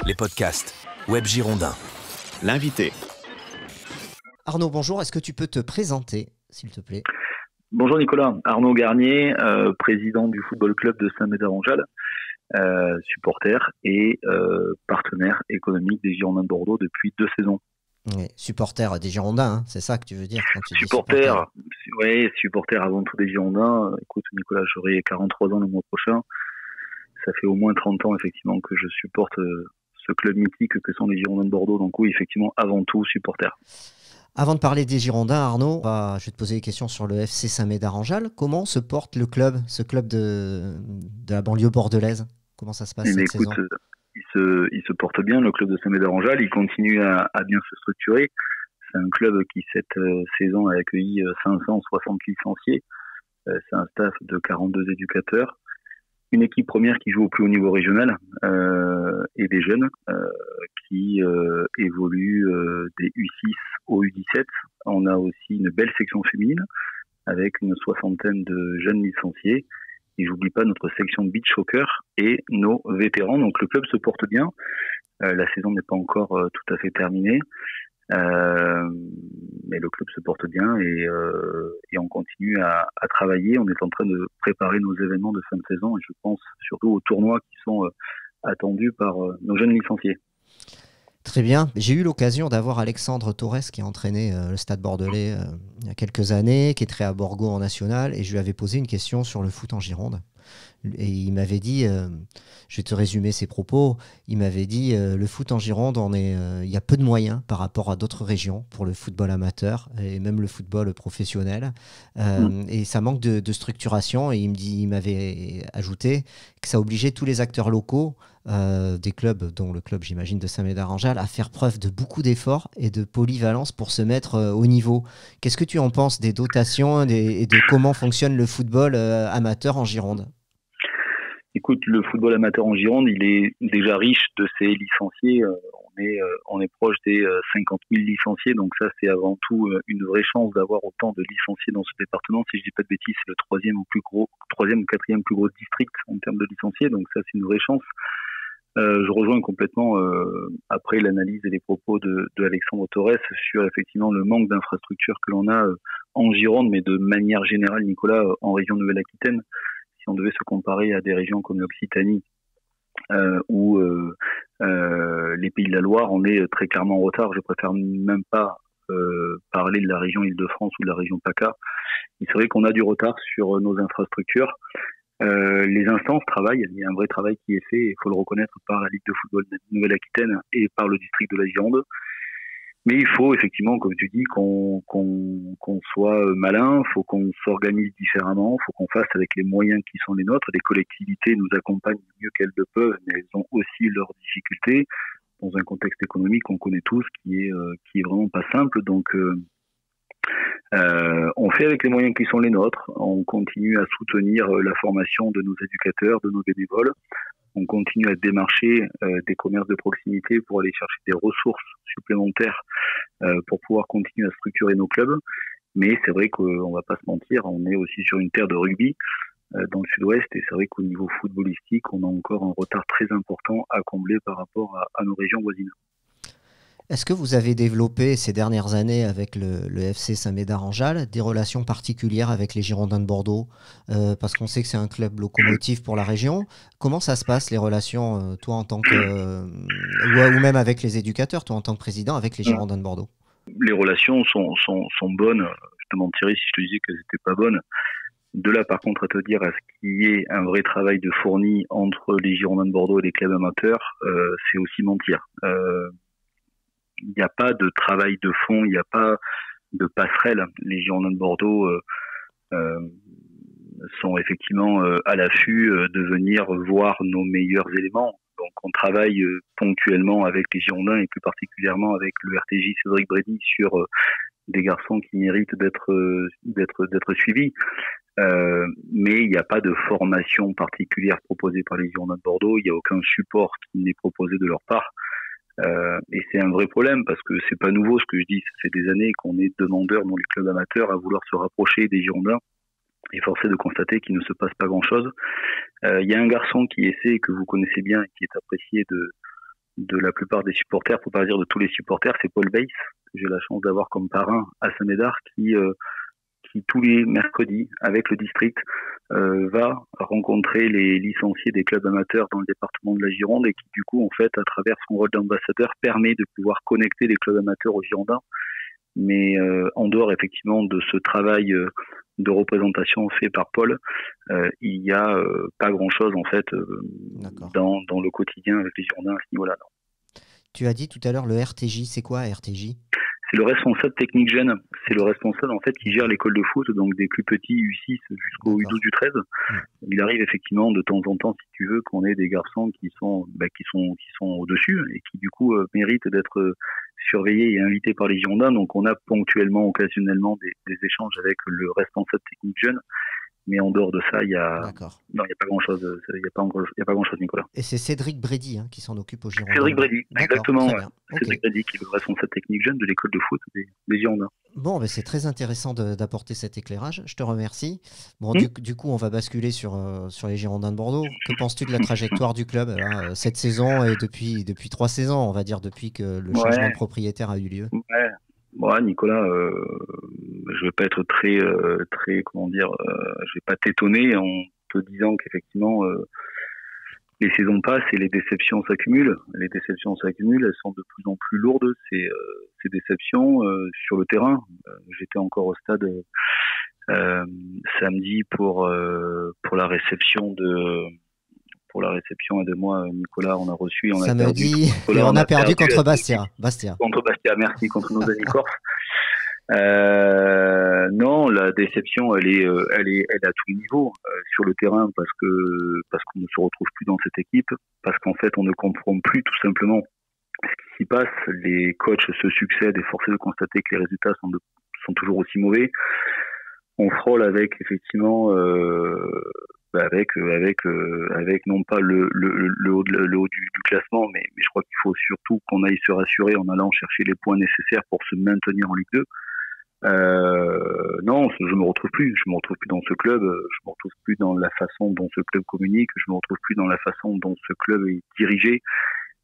les podcasts Web Girondins. L'invité. Arnaud, bonjour. Est-ce que tu peux te présenter, s'il te plaît? Bonjour Nicolas. Arnaud Garnier, président du football club de Saint-Médard-en-Jalles, supporter et partenaire économique des Girondins de Bordeaux depuis 2 saisons. Oui, supporter des Girondins, hein, c'est ça que tu veux dire quand tu dis supporter. Oui, supporter avant tout des Girondins. Écoute Nicolas, j'aurai 43 ans le mois prochain. Ça fait au moins 30 ans effectivement que je supporte ce club mythique que sont les Girondins de Bordeaux. Donc oui, effectivement, avant tout supporter. Avant de parler des Girondins, Arnaud, je vais te poser des questions sur le FC Saint-Médard-en-Jalles. Comment se porte le club, ce club de la banlieue bordelaise? Comment ça se passe cette saison? Il se porte bien, le club de Saint-Médard-en-Jalles. Il continue à bien se structurer. C'est un club qui, cette saison, a accueilli 560 licenciés. C'est un staff de 42 éducateurs. Une équipe première qui joue au plus haut niveau régional et des jeunes qui évoluent des U6 au U17. On a aussi une belle section féminine avec une 60aine de jeunes licenciés. Et j'oublie pas notre section beach soccer et nos vétérans. Donc le club se porte bien. La saison n'est pas encore tout à fait terminée. Mais le club se porte bien et on continue à travailler. On est en train de préparer nos événements de fin de saison et je pense surtout aux tournois qui sont attendus par nos jeunes licenciés. Très bien. J'ai eu l'occasion d'avoir Alexandre Torres qui a entraîné le Stade Bordelais il y a quelques années, qui est très à Borgo en national, et je lui avais posé une question sur le foot en Gironde. Et il m'avait dit, je vais te résumer ses propos, il m'avait dit le foot en Gironde, il y a peu de moyens par rapport à d'autres régions pour le football amateur et même le football professionnel. Et ça manque de structuration. Et il m'avait ajouté que ça obligeait tous les acteurs locaux des clubs, dont le club j'imagine de Saint-Médard-en-Jalles, à faire preuve de beaucoup d'efforts et de polyvalence pour se mettre au niveau. Qu'est-ce que tu en penses des dotations et de comment fonctionne le football amateur en Gironde? Écoute, le football amateur en Gironde, il est déjà riche de ses licenciés. On est proche des 50 000 licenciés, donc ça c'est avant tout une vraie chance d'avoir autant de licenciés dans ce département. Si je dis pas de bêtises, c'est le troisième ou quatrième plus gros district en termes de licenciés, donc ça c'est une vraie chance. Je rejoins complètement après l'analyse et les propos de Alexandre Torres sur effectivement le manque d'infrastructures que l'on a en Gironde, mais de manière générale, Nicolas, en région Nouvelle-Aquitaine. Si on devait se comparer à des régions comme l'Occitanie ou les Pays de la Loire, on est très clairement en retard. Je préfère même pas parler de la région Île-de-France ou de la région PACA. Et c'est vrai qu'on a du retard sur nos infrastructures. Les instances travaillent, il y a un vrai travail qui est fait, il faut le reconnaître, par la Ligue de football de Nouvelle-Aquitaine et par le district de la Gironde. Mais il faut effectivement, comme tu dis, qu'on soit malin, il faut qu'on s'organise différemment, il faut qu'on fasse avec les moyens qui sont les nôtres. Les collectivités nous accompagnent mieux qu'elles le peuvent, mais elles ont aussi leurs difficultés dans un contexte économique qu'on connaît tous, qui est vraiment pas simple. Donc on fait avec les moyens qui sont les nôtres. On continue à soutenir la formation de nos éducateurs, de nos bénévoles. On continue à démarcher des commerces de proximité pour aller chercher des ressources supplémentaires pour pouvoir continuer à structurer nos clubs. Mais c'est vrai qu'on va pas se mentir, on est aussi sur une terre de rugby dans le sud-ouest et c'est vrai qu'au niveau footballistique, on a encore un retard très important à combler par rapport à nos régions voisines. Est-ce que vous avez développé ces dernières années avec le FC Saint-Médard-en-Jalles des relations particulières avec les Girondins de Bordeaux parce qu'on sait que c'est un club locomotive pour la région. Comment ça se passe les relations, toi en tant que ou même avec les éducateurs, toi en tant que président avec les Girondins de Bordeaux? Les relations sont bonnes. Je te mentirais si je te disais qu'elles n'étaient pas bonnes. De là, par contre, à te dire à ce qu'il y ait un vrai travail de fourni entre les Girondins de Bordeaux et les clubs amateurs, c'est aussi mentir. Il n'y a pas de travail de fond, il n'y a pas de passerelle. Les Girondins de Bordeaux sont effectivement à l'affût de venir voir nos meilleurs éléments. Donc on travaille ponctuellement avec les Girondins et plus particulièrement avec le RTJ Cédric Brady sur des garçons qui méritent d'être suivis. Mais il n'y a pas de formation particulière proposée par les Girondins de Bordeaux, il n'y a aucun support qui n'est proposé de leur part. Et c'est un vrai problème parce que c'est pas nouveau ce que je dis, ça fait des années qu'on est demandeurs dans les clubs amateurs à vouloir se rapprocher des Girondins et forcé de constater qu'il ne se passe pas grand chose. Il y a un garçon qui essaie, que vous connaissez bien et qui est apprécié de la plupart des supporters, pour pas dire de tous les supporters, c'est Paul Weiss, que j'ai la chance d'avoir comme parrain à Saint-Médard, qui tous les mercredis, avec le district, va rencontrer les licenciés des clubs amateurs dans le département de la Gironde et qui, du coup, en fait, à travers son rôle d'ambassadeur, permet de pouvoir connecter les clubs amateurs aux Girondins. Mais en dehors, effectivement, de ce travail de représentation fait par Paul, il n'y a pas grand-chose, en fait, dans le quotidien avec les Girondins à ce niveau-là. Tu as dit tout à l'heure le RTJ, c'est quoi RTJ ? C'est le responsable technique jeune. C'est le responsable en fait qui gère l'école de foot, donc des plus petits U6 jusqu'au U12, U13. Il arrive effectivement de temps en temps, si tu veux, qu'on ait des garçons qui sont au-dessus et qui du coup méritent d'être surveillés et invités par les Girondins. Donc on a ponctuellement, occasionnellement des échanges avec le responsable technique jeune. Mais en dehors de ça, il y a pas grand-chose. Il y a pas grand-chose, Nicolas. Et c'est Cédric Brédy qui s'en occupe aux Girondins. Cédric Brédy, exactement. Ouais. Cédric Brédy, qui est le responsable technique jeune de l'école de foot des Girondins. Bon, c'est très intéressant d'apporter cet éclairage. Je te remercie. Bon, du coup, on va basculer sur les Girondins de Bordeaux. Que penses-tu de la trajectoire du club là, cette saison et depuis 3 saisons, on va dire, depuis que le changement de propriétaire a eu lieu? Ouais, Nicolas, je vais pas être très, comment dire, je vais pas t'étonner en te disant qu'effectivement, les saisons passent et les déceptions s'accumulent. Les déceptions s'accumulent, elles sont de plus en plus lourdes, ces déceptions sur le terrain. J'étais encore au stade samedi pour la réception de moi, Nicolas, on a reçu, on samedi, a perdu contre Bastia. Contre Bastia, merci, contre nos amis corses. Non, la déception, elle est à tous les niveaux sur le terrain parce qu'on ne se retrouve plus dans cette équipe, parce qu'en fait, on ne comprend plus tout simplement ce qui s'y passe. Les coachs se succèdent et force est de constater que les résultats sont toujours aussi mauvais. On frôle avec effectivement. Avec non pas le haut du classement, mais je crois qu'il faut surtout qu'on aille se rassurer en allant chercher les points nécessaires pour se maintenir en Ligue 2. Non, je me retrouve plus dans ce club, je me retrouve plus dans la façon dont ce club communique, je me retrouve plus dans la façon dont ce club est dirigé.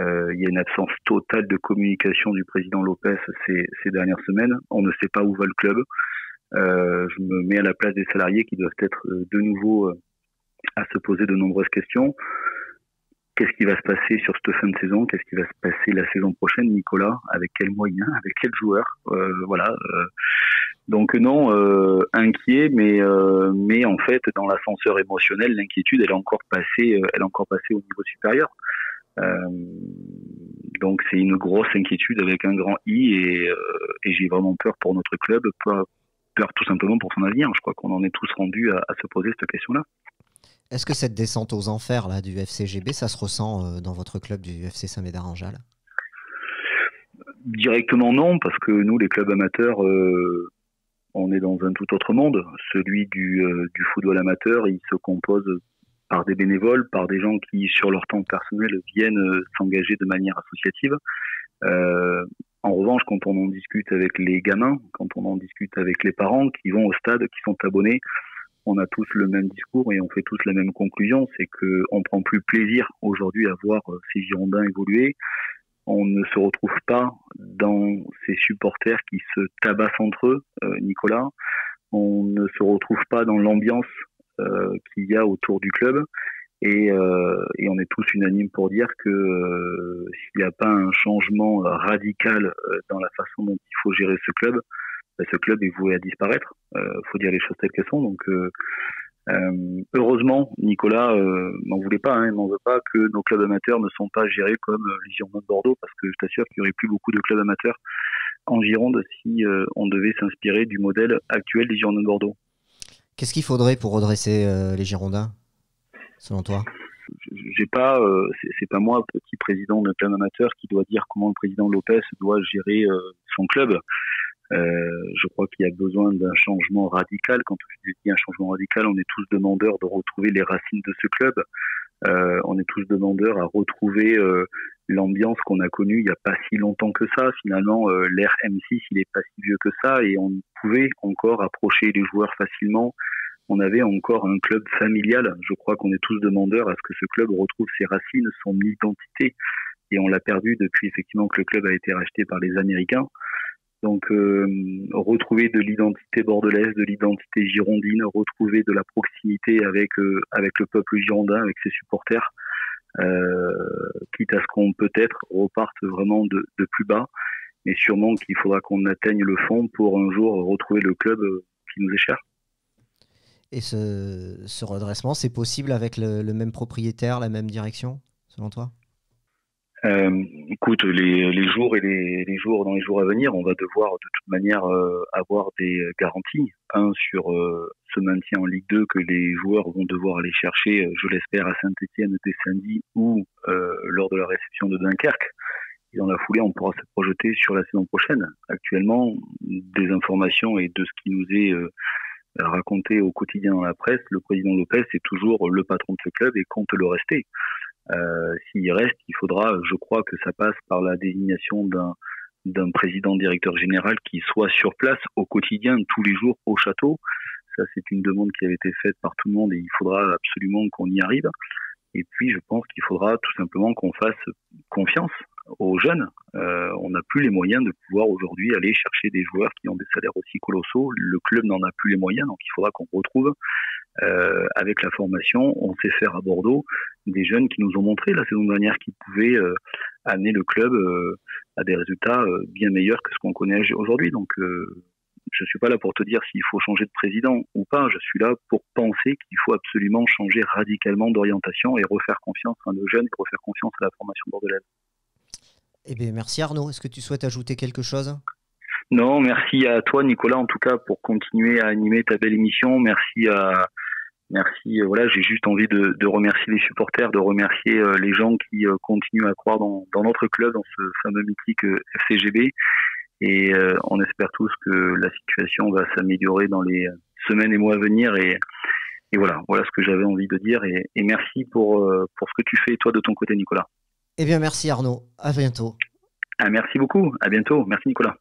Il y a une absence totale de communication du président Lopez ces dernières semaines. On ne sait pas où va le club. Je me mets à la place des salariés qui doivent être de nouveau à se poser de nombreuses questions. Qu'est-ce qui va se passer sur cette fin de saison? Qu'est-ce qui va se passer la saison prochaine, Nicolas? Avec quels moyens? Avec quels joueurs? Voilà. Donc non, inquiet, mais en fait, dans l'ascenseur émotionnel, l'inquiétude, elle est encore passée au niveau supérieur. Donc c'est une grosse inquiétude avec un grand I et j'ai vraiment peur pour notre club, peur tout simplement pour son avenir. Je crois qu'on en est tous rendus à se poser cette question-là. Est-ce que cette descente aux enfers là, du FCGB, ça se ressent dans votre club du FC Saint-Médard-en-Jalles? Directement non, parce que nous, les clubs amateurs, on est dans un tout autre monde. Celui du football amateur, il se compose par des bénévoles, par des gens qui, sur leur temps personnel, viennent s'engager de manière associative. En revanche, quand on en discute avec les gamins, quand on en discute avec les parents qui vont au stade, qui sont abonnés, on a tous le même discours et on fait tous la même conclusion, c'est qu'on ne prend plus plaisir aujourd'hui à voir ces Girondins évoluer. On ne se retrouve pas dans ces supporters qui se tabassent entre eux, Nicolas. On ne se retrouve pas dans l'ambiance qu'il y a autour du club. Et on est tous unanimes pour dire que s'il n'y a pas un changement radical dans la façon dont il faut gérer ce club est voué à disparaître. Faut dire les choses telles qu'elles sont. Donc, heureusement, Nicolas m'en voulait pas, il m'en veut pas que nos clubs amateurs ne sont pas gérés comme les Girondins de Bordeaux, parce que je t'assure qu'il y aurait plus beaucoup de clubs amateurs en Gironde si on devait s'inspirer du modèle actuel des Girondins de Bordeaux. Qu'est-ce qu'il faudrait pour redresser les Girondins, selon toi? C'est pas moi, petit président d'un club amateur, qui doit dire comment le président Lopez doit gérer son club. Je crois qu'il y a besoin d'un changement radical. Quand je dis un changement radical, on est tous demandeurs de retrouver les racines de ce club. On est tous demandeurs à retrouver l'ambiance qu'on a connue il n'y a pas si longtemps que ça. Finalement, l'ère M6, il n'est pas si vieux que ça et on pouvait encore approcher les joueurs facilement. On avait encore un club familial. Je crois qu'on est tous demandeurs à ce que ce club retrouve ses racines, son identité. et on l'a perdu depuis effectivement que le club a été racheté par les Américains. Donc retrouver de l'identité bordelaise, de l'identité girondine, retrouver de la proximité avec le peuple girondin, avec ses supporters, quitte à ce qu'on peut-être reparte vraiment de plus bas, mais sûrement qu'il faudra qu'on atteigne le fond pour un jour retrouver le club qui nous est cher. Et ce redressement, c'est possible avec le même propriétaire, la même direction, selon toi ? Écoute, les jours dans les jours à venir, on va devoir de toute manière avoir des garanties. Sur ce maintien en Ligue 2 que les joueurs vont devoir aller chercher, je l'espère, à Saint-Étienne dès samedi ou lors de la réception de Dunkerque. Et dans la foulée, on pourra se projeter sur la saison prochaine. Actuellement, des informations et de ce qui nous est raconté au quotidien dans la presse, le président Lopez est toujours le patron de ce club et compte le rester. S'il reste, il faudra, je crois que ça passe par la désignation d'un président directeur général qui soit sur place au quotidien, tous les jours au château. Ça, c'est une demande qui avait été faite par tout le monde et il faudra absolument qu'on y arrive. Et puis, je pense qu'il faudra tout simplement qu'on fasse confiance aux jeunes. On n'a plus les moyens de pouvoir aujourd'hui aller chercher des joueurs qui ont des salaires aussi colossaux. Le club n'en a plus les moyens, donc il faudra qu'on retrouve avec la formation. On sait faire à Bordeaux des jeunes qui nous ont montré la saison dernière qu'ils pouvaient amener le club à des résultats bien meilleurs que ce qu'on connaît aujourd'hui. Donc je suis pas là pour te dire s'il faut changer de président ou pas, je suis là pour penser qu'il faut absolument changer radicalement d'orientation et refaire confiance à nos jeunes et refaire confiance à la formation bordelaise. Eh bien, merci Arnaud. Est-ce que tu souhaites ajouter quelque chose ? Non, merci à toi Nicolas en tout cas pour continuer à animer ta belle émission. Merci, voilà, j'ai juste envie de remercier les supporters, de remercier les gens qui continuent à croire dans notre club, dans ce fameux mythique FCGB. Et on espère tous que la situation va s'améliorer dans les semaines et mois à venir. Et voilà ce que j'avais envie de dire. Et merci pour ce que tu fais toi de ton côté Nicolas. Eh bien, merci Arnaud. À bientôt. Merci beaucoup. À bientôt. Merci Nicolas.